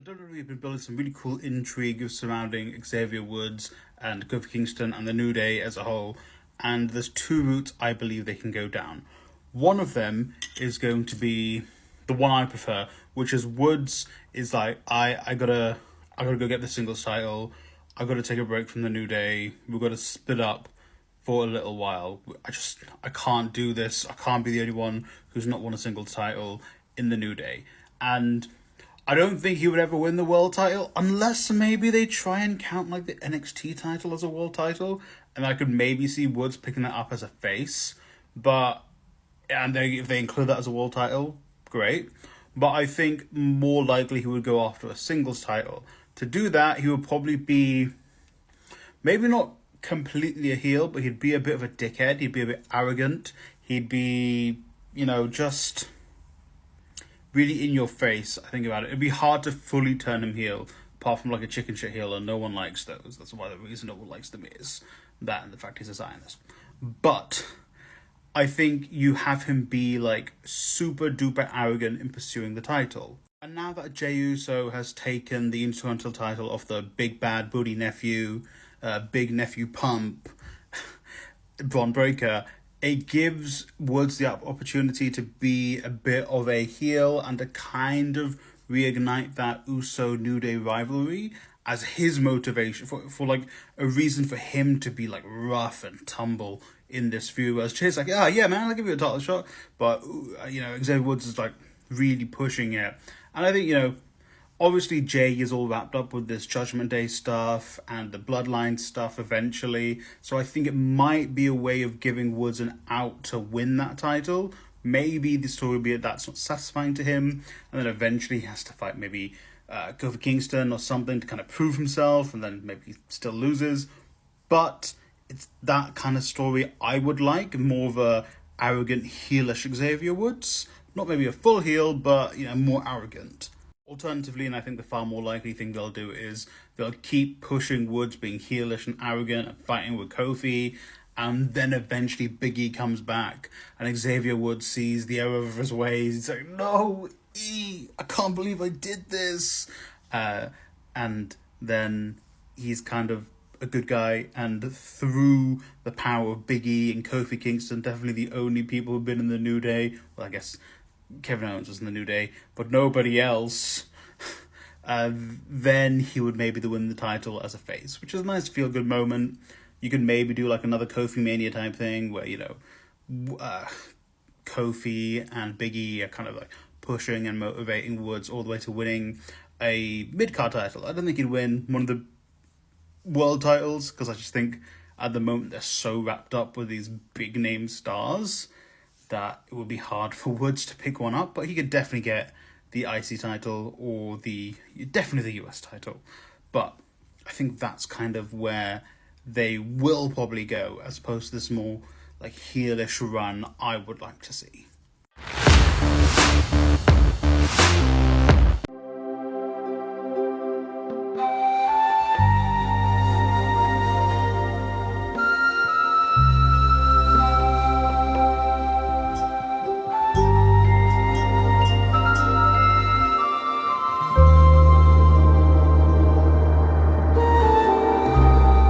WWE have been building some really cool intrigue surrounding Xavier Woods and Kofi Kingston and the New Day as a whole, and there's two routes I believe they can go down. One of them is going to be the one I prefer, which is Woods is like, I gotta go get the singles title, I gotta take a break from the New Day, we've got to split up for a little while. I can't do this. I can't be the only one who's not won a single title in the New Day. And I don't think he would ever win the world title unless maybe they try and count like the NXT title as a world title, and I could maybe see Woods picking that up as a face. But if they include that as a world title, great. But I think more likely he would go after a singles title. To do that, he would probably be maybe not completely a heel, but he'd be a bit of a dickhead. He'd be a bit arrogant. He'd be, just really in your face. I think about it. It'd be hard to fully turn him heel, apart from like a chicken shit heel, and no one likes those. That's why the reason no one likes them is that and the fact he's a Zionist. But I think you have him be like super duper arrogant in pursuing the title. And now that Jey Uso has taken the Intercontinental title off the big bad booty nephew, big nephew Pump, Braun Breaker, it gives Woods the opportunity to be a bit of a heel and to kind of reignite that Uso New Day rivalry as his motivation for like a reason for him to be like rough and tumble in this feud. Whereas Jay's like, yeah, man, I'll give you a title shot. But, Xavier Woods is like really pushing it. And I think, obviously Jey is all wrapped up with this Judgment Day stuff and the Bloodline stuff eventually. So I think it might be a way of giving Woods an out to win that title. Maybe the story will be that that's not satisfying to him, and then eventually he has to fight maybe Kofi Kingston or something to kind of prove himself, and then maybe he still loses. But it's that kind of story I would like, more of a arrogant heelish Xavier Woods. Not maybe a full heel, but more arrogant. Alternatively, and I think the far more likely thing they'll do is they'll keep pushing Woods being heelish and arrogant and fighting with Kofi, and then eventually Big E comes back and Xavier Woods sees the error of his ways. He's like, no, E, I can't believe I did this. And then he's kind of a good guy, and through the power of Big E and Kofi Kingston, definitely the only people who've been in the New Day, well, I guess Kevin Owens was in the New Day, but nobody else, then he would maybe win the title as a face, which is a nice feel-good moment. You could maybe do like another Kofi Mania type thing where, Kofi and Big E are kind of like pushing and motivating Woods all the way to winning a mid-card title. I don't think he'd win one of the world titles, because I just think at the moment they're so wrapped up with these big-name stars that it would be hard for Woods to pick one up, but he could definitely get the IC title or definitely the US title. But I think that's kind of where they will probably go, as opposed to this more like heelish run I would like to see.